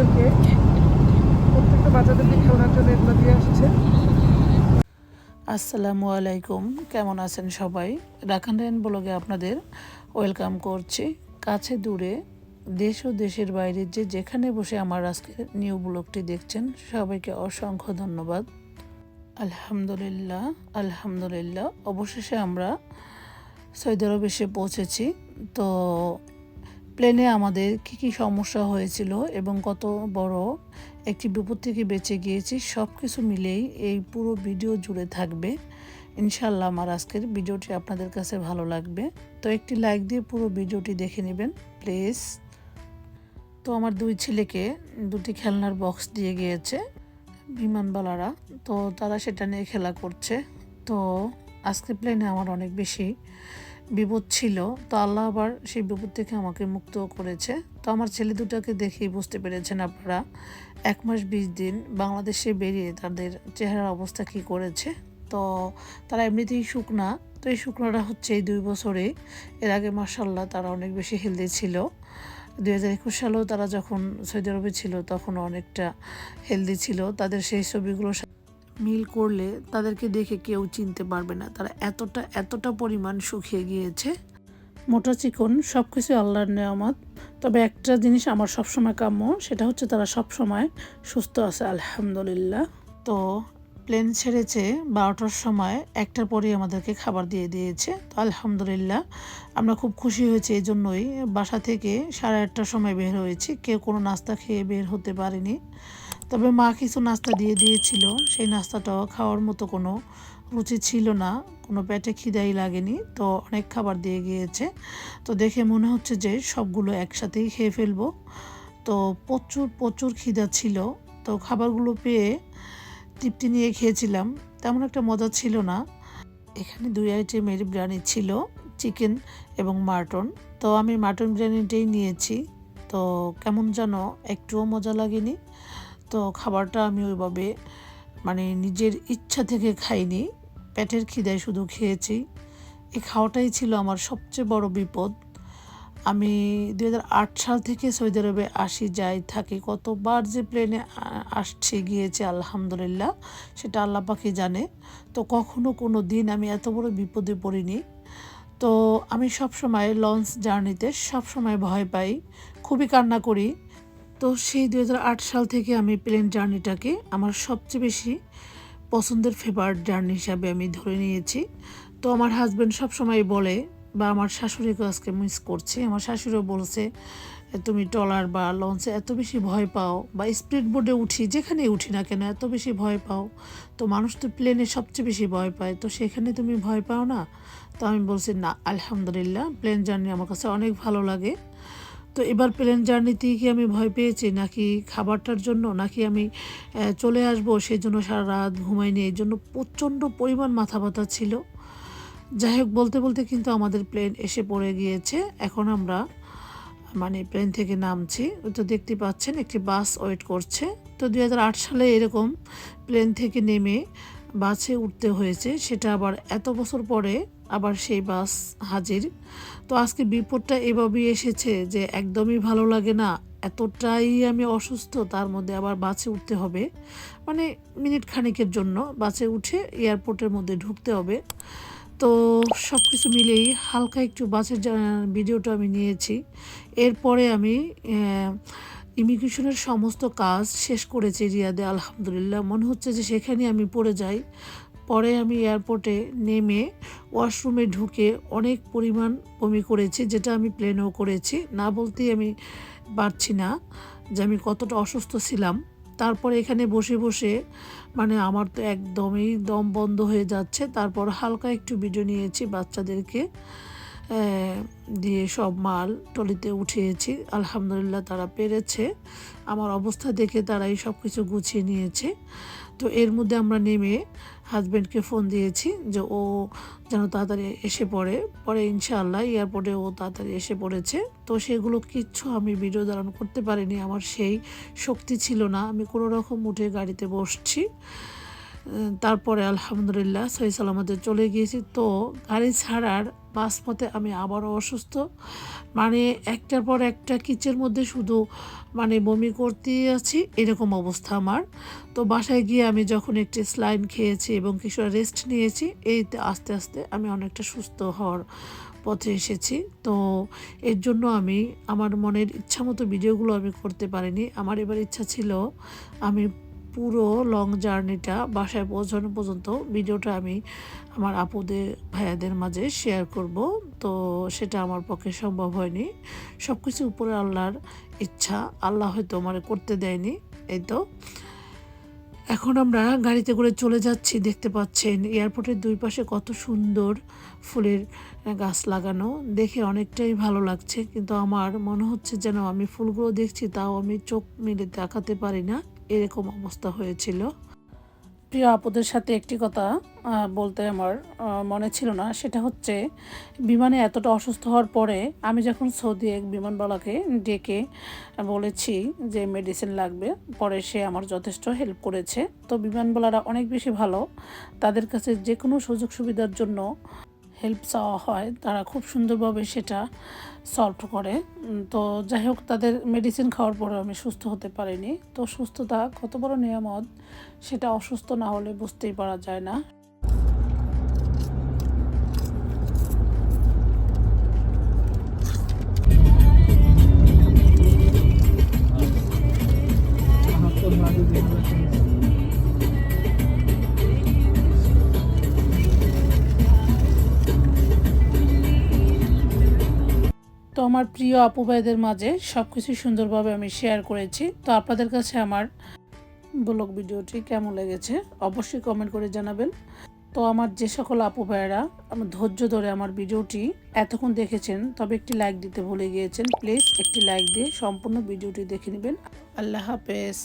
বাচ্চাদেরকে প্রত্যেকটা বাচ্চাদেরকে খেলনার জন্য এগুলো দিয়ে আসছে। আসসালামু আলাইকুম, কেমন আছেন সবাই? রাখান রায়ন ব্লগে আপনাদের ওয়েলকাম করছি। কাছে দূরে দেশ ও দেশের বাইরে যেখানে বসে আমার আজকের নিউ ব্লগটি দেখছেন, সবাইকে অসংখ্য ধন্যবাদ। আলহামদুলিল্লাহ আলহামদুলিল্লাহ, অবশেষে আমরা সৌদি আরবে এসে পৌঁছেছি। তো প্লেনে আমাদের কি সমস্যা হয়েছিল এবং কত বড় একটি বিপদ থেকে বেঁচে গিয়েছি, সব কিছু মিলেই এই পুরো ভিডিও জুড়ে থাকবে। ইনশাল্লাহ আমার আজকের ভিডিওটি আপনাদের কাছে ভালো লাগবে। তো একটি লাইক দিয়ে পুরো ভিডিওটি দেখে নেবেন প্লিজ। তো আমার দুই ছেলেকে দুটি খেলনার বক্স দিয়ে গিয়েছে বিমানবালারা, তো তারা সেটা নিয়ে খেলা করছে। তো আজকে প্লেনে আমার অনেক বেশি বিপদ ছিল, তো আল্লাহ আবার সেই বিপদ থেকে আমাকে মুক্ত করেছে। তো আমার ছেলে দুটাকে দেখেই বুঝতে পেরেছেন আপনারা, 1 মাস 20 দিন বাংলাদেশে বেরিয়ে তাদের চেহারার অবস্থা কি করেছে। তো তারা এমনিতেই শুকনা, তো এই শুকনাটা হচ্ছে এই 2 বছরে। এর আগে মাশাআল্লাহ তারা অনেক বেশি হেলদি ছিল। 2021 সালেও তারা যখন সৌদি আরবে ছিল তখন অনেকটা হেলদি ছিল। তাদের সেই ছবিগুলো মিল করলে তাদেরকে দেখে কেউ চিনতে পারবে না, তারা এতটা পরিমাণ শুকিয়ে গিয়েছে। মোটা চিকন সব কিছু আল্লাহর নেয়ামত। তবে একটা জিনিস আমার সবসময় কাম্য, সেটা হচ্ছে তারা সবসময় সুস্থ আছে আলহামদুলিল্লাহ। তো প্লেন ছেড়েছে 12টার সময়, 1টার পরেই আমাদেরকে খাবার দিয়ে দিয়েছে। তো আলহামদুলিল্লাহ আমরা খুব খুশি হয়েছি। এই জন্যই বাসা থেকে 8:30টার সময় বের হয়েছি, কেউ কোনো নাস্তা খেয়ে বের হতে পারেনি। তবে মা কিছু নাস্তা দিয়ে দিয়েছিল, সেই নাস্তাটাও খাওয়ার মতো কোনো রুচি ছিল না, কোনো পেটে খিদাই লাগেনি। তো অনেক খাবার দিয়ে গিয়েছে, তো দেখে মনে হচ্ছে যে সবগুলো একসাথেই খেয়ে ফেলবো। তো প্রচুর খিদা ছিল। তো খাবারগুলো পেয়ে তৃপ্তি নিয়ে খেয়েছিলাম, তেমন একটা মজা ছিল না। এখানে 2 আইটেমের বিরিয়ানি ছিল, চিকেন এবং মাটন। তো আমি মাটন বিরিয়ানিটাই নিয়েছি। তো কেমন যেন একটুও মজা লাগেনি। তো খাবারটা আমি ওইভাবে নিজের ইচ্ছা থেকে খাইনি, পেটের খিদায় শুধু খেয়েছি। এই খাওয়াটাই ছিল আমার সবচেয়ে বড় বিপদ। আমি 2008 সাল থেকে সৌদি আরবে আসি যাই থাকি, কতবার যে প্লেনে আসছি গিয়েছি আলহামদুলিল্লাহ, সেটা আল্লাহ পাকই জানে। তো কখনো কোনো দিন আমি এত বড় বিপদে পড়িনি। তো আমি সবসময় লঞ্চ জার্নিতে সবসময় ভয় পাই, খুবই কান্না করি। তো সেই 2008 সাল থেকে আমি প্লেন জার্নিটাকে আমার সবচেয়ে বেশি পছন্দের ফেভারিট জার্নি হিসাবে আমি ধরে নিয়েছি। তো আমার হাজব্যান্ড সবসময় বলে, বা আমার শাশুড়িকে আজকে মিস করছি, আমার শাশুড়িও বলছে তুমি ট্রলার বা লঞ্চে এত বেশি ভয় পাও, বা স্পিড বোটে উঠি, যেখানে উঠি না কেন এত বেশি ভয় পাও। তো মানুষ তো প্লেনে সবচেয়ে বেশি ভয় পায়, তো সেখানে তুমি ভয় পাও না? তো আমি বলছি না, আলহামদুলিল্লাহ প্লেন জার্নি আমার কাছে অনেক ভালো লাগে। তো এবার প্লেন জার্নিতেই কি আমি ভয় পেয়েছি, নাকি খাবারটার জন্য, নাকি আমি চলে আসবো সেই জন্য সারা রাত ঘুমাইনি, এই জন্য প্রচণ্ড পরিমাণ মাথা ব্যথা ছিল। যাই হোক, বলতে বলতে কিন্তু আমাদের প্লেন এসে পড়ে গিয়েছে। এখন আমরা প্লেন থেকে নামছি। তো দেখতে পাচ্ছেন একটি বাস ওয়েট করছে। তো 2008 সালে এরকম প্লেন থেকে নেমে বাসে উঠতে হয়েছে, সেটা আবার এত বছর পরে আবার সেই বাস হাজির। তো আজকে বিপদটা এভাবেই এসেছে যে একদমই ভালো লাগে না, এতটাই আমি অসুস্থ, তার মধ্যে আবার বাসে উঠতে হবে। মিনিট খানিকের জন্য বাসে উঠে এয়ারপোর্টের মধ্যে ঢুকতে হবে। তো সব কিছু মিলেই হালকা একটু বাসের ভিডিওটা আমি নিয়েছি। এরপরে আমি ইমিগ্রেশনের সমস্ত কাজ শেষ করেছি রিয়াদে আলহামদুলিল্লাহ। মনে হচ্ছে যে সেখানে আমি পড়ে যাই। পরে আমি এয়ারপোর্টে নেমে ওয়াশরুমে ঢুকে অনেক পরিমাণ বমি করেছি, যেটা আমি প্লেনেও করেছি। না বলতেই আমি পারছি না যে আমি কতটা অসুস্থ ছিলাম। তারপরে এখানে বসে বসে আমার তো একদমই দম বন্ধ হয়ে যাচ্ছে। তারপর হালকা একটু ভিডিও নিয়েছি, বাচ্চাদেরকে দিয়ে সব মাল ট্রলিতে উঠিয়েছি। আলহামদুলিল্লাহ তারা পেরেছে, আমার অবস্থা দেখে তারাই সব কিছু গুছিয়ে নিয়েছে। তো এর মধ্যে আমরা নেমে হাজব্যান্ডকে ফোন দিয়েছি যে ও যেন তাড়াতাড়ি এসে পরে ইনশাআল্লাহ এয়ারপোর্টে ও তাড়াতাড়ি এসে পড়েছে। তো সেগুলো কিচ্ছু আমি ভিডিও ধারণ করতে পারিনি, আমার সেই শক্তি ছিল না। আমি কোনো রকম উঠে গাড়িতে বসছি। তারপরে আলহামদুলিল্লাহ সহি সালামতে চলে গিয়েছি। তো গাড়ি ছাড়ার মাঝপথে আমি আবারও অসুস্থ, মানে একটার পর একটা কিচের মধ্যে শুধু মানে বমি করতেই আছি, এরকম অবস্থা আমার। তো বাসায় গিয়ে আমি যখন একটি স্লাইন খেয়েছি এবং কিছু রেস্ট নিয়েছি, এইতে আস্তে আস্তে আমি অনেকটা সুস্থ হওয়ার পথে এসেছি। তো এর জন্য আমি আমার মনের ইচ্ছা মতো ভিডিওগুলো আমি করতে পারিনি। আমার এবার ইচ্ছা ছিল আমি পুরো লং জার্নিটা বাসায় পৌঁছানো পর্যন্ত ভিডিওটা আমি আমার আপুদের ভাইয়াদের মাঝে শেয়ার করব। তো সেটা আমার পক্ষে সম্ভব হয়নি। সব কিছু উপরে আল্লাহর ইচ্ছা, আল্লাহ হয়তো আমার করতে দেয়নি। এই তো এখন আমরা গাড়িতে করে চলে যাচ্ছি। দেখতে পাচ্ছেন এয়ারপোর্টের দুই পাশে কত সুন্দর ফুলের গাছ লাগানো, দেখে অনেকটাই ভালো লাগছে। কিন্তু আমার মনে হচ্ছে যেন আমি ফুলগুলো দেখছি তাও আমি চোখ মেলে তাকাতে পারি না, এরকম অবস্থা হয়েছিল। প্রিয় আপুদের সাথে একটি কথা বলতে আমার মনে ছিল না, সেটা হচ্ছে বিমানে এতটা অসুস্থ হওয়ার পরে আমি যখন সৌদি এক বিমানবালাকে ডেকে বলেছি যে মেডিসিন লাগবে, পরে সে আমার যথেষ্ট হেল্প করেছে। তো বিমানবালারা অনেক বেশি ভালো, তাদের কাছে যে কোনো সুযোগ সুবিধার জন্য হেল্প চাওয়া হয়, তারা খুব সুন্দরভাবে সেটা সলভ করে। তো যাই হোক, তাদের মেডিসিন খাওয়ার পরে আমি সুস্থ হতে পারিনি। তো সুস্থতা কত বড় নিয়ামত, সেটা অসুস্থ না হলে বুঝতেই পারা যায় না। তো আমার প্রিয় আপু ভাইদের মাঝে সব কিছু সুন্দরভাবে আমি শেয়ার করেছি। তো আপনাদের কাছে আমার ব্লগ ভিডিওটি কেমন লেগেছে অবশ্যই কমেন্ট করে জানাবেন। তো আমার যে সকল আপু ভাইয়েরা আমার ধৈর্য ধরে আমার ভিডিওটি এতক্ষণ দেখেছেন, তবে একটি লাইক দিতে ভুলে গিয়েছেন, প্লিজ একটি লাইক দিয়ে সম্পূর্ণ ভিডিওটি দেখে নেবেন। আল্লাহ হাফেজ।